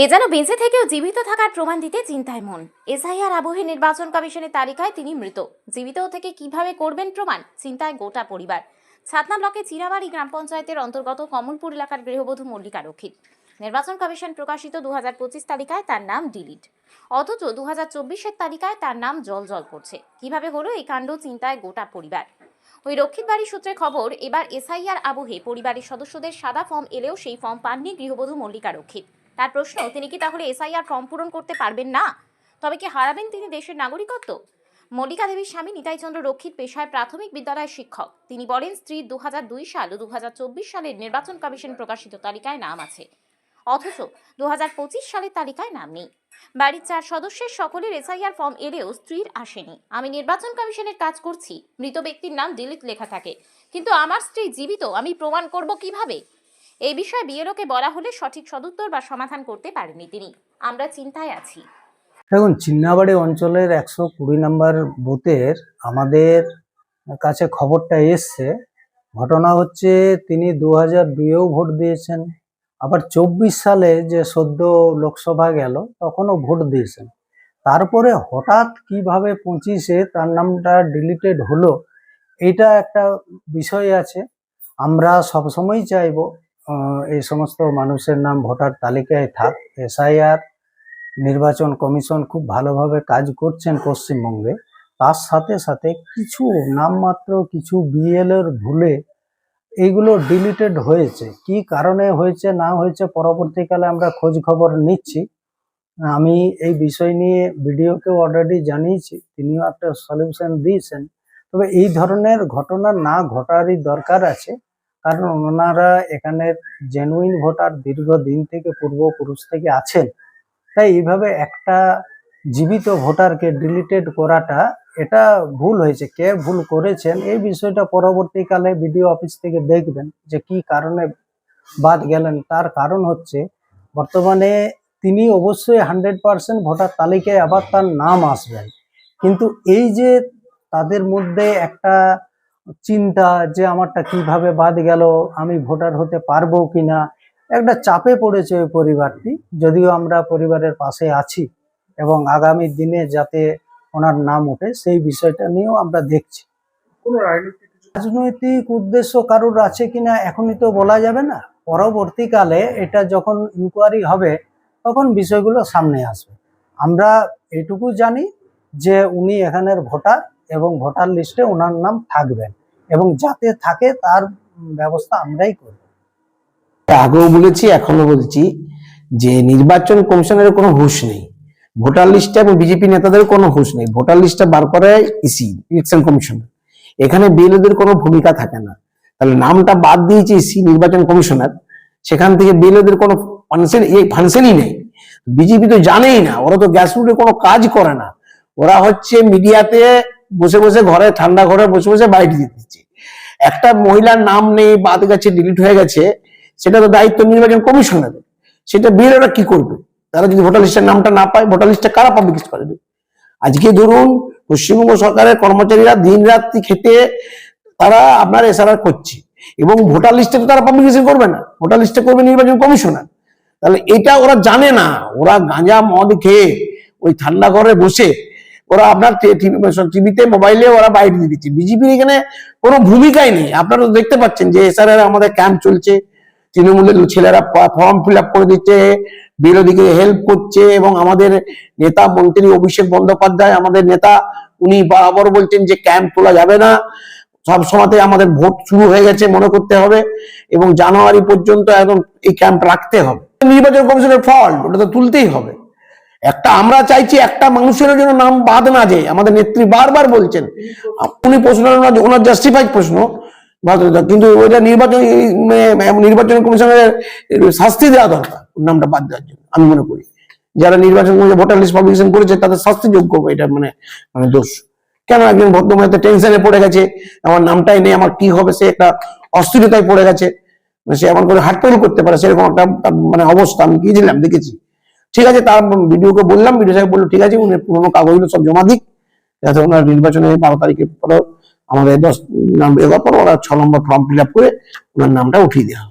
এ যেন বেঁচে থেকেও জীবিত থাকার প্রমাণ দিতে চিন্তায় মন। এসআইআর আবহে নির্বাচন কমিশনের তালিকায় তিনি মৃত। জীবিত থেকে কিভাবে করবেন প্রমাণ, চিন্তায় গোটা পরিবার। ছাতনা ব্লকে চিরাবাড়ি গ্রাম পঞ্চায়েতের অন্তর্গত কমলপুর এলাকার গৃহবধূ মল্লিকা রক্ষিত। নির্বাচন কমিশন প্রকাশিত 2025 তালিকায় তার নাম ডিলিট, অথচ 2024-এর তালিকায় তার নাম জল করছে। কিভাবে হলো এই কাণ্ড, চিন্তায় গোটা পরিবার। ওই রক্ষিত বাড়ি সূত্রে খবর, এবার এসআইআর আবহে পরিবারের সদস্যদের সাদা ফর্ম এলেও সেই ফর্ম পাননি গৃহবধূ মল্লিকা রক্ষিত। তার প্রশ্ন, তিনি কি তাহলে এসআইআর ফর্ম পূরণ করতে পারবেন না? তবে কি হারাবেন তিনি দেশের নাগরিকত্ব? মল্লিকা দেবীর স্বামী নিতাই চন্দ্র রক্ষিত পেশায় প্রাথমিক বিদ্যালয়ের শিক্ষক। তিনি বলেন, স্ত্রীর 2002 সাল ও 2024 সালের নির্বাচন কমিশন প্রকাশিত তালিকায় নাম আছে, অথচ 2025 সালের তালিকায় নাম নেই। বাড়ির 4 সদস্যের সকলের এসআইআর ফর্ম এলেও স্ত্রীর আসেনি। আমি নির্বাচন কমিশনের কাজ করছি, মৃত ব্যক্তির নাম ডিলিট লেখা থাকে, কিন্তু আমার স্ত্রী জীবিত, আমি প্রমাণ করব কিভাবে? এই বিষয়ে বিএলওকে বলা হলে সঠিক সদুত্তর বা সমাধান করতে পারেননি তিনি। আমরা চিন্তায় আছি। দেখুন, চিন্নাবাড়ি অঞ্চলের 120 নম্বর বুথের আমাদের কাছে খবরটা এসছে। ঘটনা হচ্ছে, তিনি 2002-এও ভোট দিয়েছেন, আবার 24 সালে যে সদ্য লোকসভা গেল তখনও ভোট দিয়েছেন। তারপরে হঠাৎ কিভাবে 25-এ তার নামটা ডিলিটেড হলো, এটা একটা বিষয় আছে। আমরা সবসময় চাইবো এই সমস্ত মানুষের নাম ভোটার তালিকায় থাক। এসআইআর নির্বাচন কমিশন খুব ভালোভাবে কাজ করছেন পশ্চিমবঙ্গে। তার সাথে সাথে কিছু নামমাত্র কিছু বিএলওর ভুলে এইগুলো ডিলিটেড হয়েছে। কি কারণে হয়েছে না হয়েছে পরবর্তীকালে আমরা খোঁজ খবর নিচ্ছি। আমি এই বিষয় নিয়ে ভিডিওকেও অলরেডি জানিয়েছি, তিনিও একটা সলিউশন দিয়েছেন। তবে এই ধরনের ঘটনা না ঘটারই দরকার আছে, কারণ ওনারা এখানের জেনুইন ভোটার, দীর্ঘদিন থেকে পূর্বপুরুষ থেকে আছেন। তাই এইভাবে একটা জীবিত ভোটারকে ডিলিটেড করাটা এটা ভুল হয়েছে। কে ভুল করেছেন এই বিষয়টা পরবর্তীকালে বিডিও অফিস থেকে দেখবেন যে কি কারণে বাদ গেলেন। তার কারণ হচ্ছে, বর্তমানে তিনি অবশ্যই 100% ভোটার তালিকায় আবার তার নাম আসবেন, কিন্তু এই যে তাদের মধ্যে একটা চিন্তা যে আমারটা কিভাবে বাদ গেল, আমি ভোটার হতে পারবো কিনা, একটা চাপে পড়েছে ওই পরিবারটি। যদিও আমরা পরিবারের পাশে আছি এবং আগামী দিনে যাতে ওনার নাম ওঠে সেই বিষয়টা নিয়েও আমরা দেখছি। কোনো রাজনৈতিক উদ্দেশ্য কারোর আছে কিনা এখনই তো বলা যাবে না। পরবর্তীকালে এটা যখন ইনকোয়ারি হবে তখন বিষয়গুলো সামনে আসবে। আমরা এটুকু জানি যে উনি এখানের ভোটার এবং ভোটার লিস্টে ওনার নাম থাকবেন, এবং যাতে থাকে তার ব্যবস্থা আমরাই করব। আগেও বলেছি, এখনো বলছি যে নির্বাচন কমিশনের কোনো হুঁশ নেই, ভোটার লিস্টে এবং বিজেপি নেতাদের কোনো হুঁশ নেই। ভোটার লিস্টটা বার করে ইসি, ইলেকশন কমিশন, এখানে বিএলওদের কোনো ভূমিকা থাকে না। তাহলে নামটা বাদ দিয়েছে ইসি, নির্বাচন কমিশনার, সেখান থেকে বিএলওদের কোনো ফাংশনই নেই। বিজেপি তো জানেই না, ওরা তো গ্রাসরুটে কোনো কাজ করে না। ওরা হচ্ছে মিডিয়াতে বসে বসে ঘরে, ঠান্ডা ঘরে বসে বসে বাইট দিয়ে দিচ্ছে। একটা মহিলার নাম নেই, বাদ গেছে, ডিলিট হয়ে গেছে, সেটা তো দায়িত্ব নির্বাচন কমিশনের। সেটা বিএলওরা কি করবে? তারা যদি ভোটার লিস্টের নামটা না পায়, ভোটার লিস্টে কারা পাবলিশ করবে? আজকে ধরুন পশ্চিমবঙ্গ সরকারের কর্মচারীরা দিন রাত্রি খেটে তারা আপনার এসআইআর করছে, এবং ভোটার লিস্টে তো তারা পাবলিকেশন করবে না, ভোটার লিস্টে করবে নির্বাচন কমিশনার। তাহলে এটা ওরা জানে না। ওরা গাঁজা মদ খেয়ে ওই ঠান্ডা ঘরে বসে ওরা আপনার টিভিতে, মোবাইলে ওরা বাইট দিয়ে দিচ্ছে। বিজেপির এখানে কোনো ভূমিকাই নেই। আপনারা তো দেখতে পাচ্ছেন যে এসআইআর আমাদের ক্যাম্প চলছে, তৃণমূলের ছেলেরা ফর্ম ফিল আপ করে দিচ্ছে, বিরোধীকে হেল্প করছে, এবং আমাদের নেতা মন্ত্রী অভিষেক বন্দ্যোপাধ্যায়, আমাদের নেতা, উনি বরাবর বলছেন যে ক্যাম্প তোলা যাবে না, সব সময়তে আমাদের ভোট শুরু হয়ে গেছে মনে করতে হবে, এবং জানুয়ারি পর্যন্ত একদম এই ক্যাম্প রাখতে হবে। নির্বাচন কমিশনের ফল্ট, ওটা তো তুলতেই হবে। একটা আমরা চাইছি একটা মানুষের জন্য নাম বাদ না যায়। আমাদের নেত্রী বারবার বলছেন, উনি প্রশ্ন, ওনার জাস্টিফাইড প্রশ্ন, কিন্তু ওইটা নির্বাচন কমিশনের শাস্তি দেওয়া দরকার নামটা বাদ দেওয়ার জন্য। আমি মনে করি যারা নির্বাচন ভোটার লিস্ট পাবলিকেশন করেছে তাদের শাস্তিযোগ্য এটা মানে দোষ। কেন একজন ভদ্রমহিলা টেনশনে পড়ে গেছে, আমার নামটাই নেই, আমার কি হবে, সে একটা অস্থিরতায় পড়ে গেছে, সে এমন করে হাটপল করতে পারে, সেরকম একটা মানে অবস্থা আমি গিয়েছিলাম, দেখেছি। ঠিক আছে, তার ভিডিওকে বললাম, ভিডিও সাহেব বললো ঠিক আছে, উনি পুরোনো কাগজগুলো সব জমা দিক, যাতে ওনার নির্বাচনে 12 তারিখের পর আমাদের 10 নাম এবার পর ওরা 6 নম্বর ফর্ম ফিল আপ করে ওনার নামটা উঠিয়ে দেওয়া।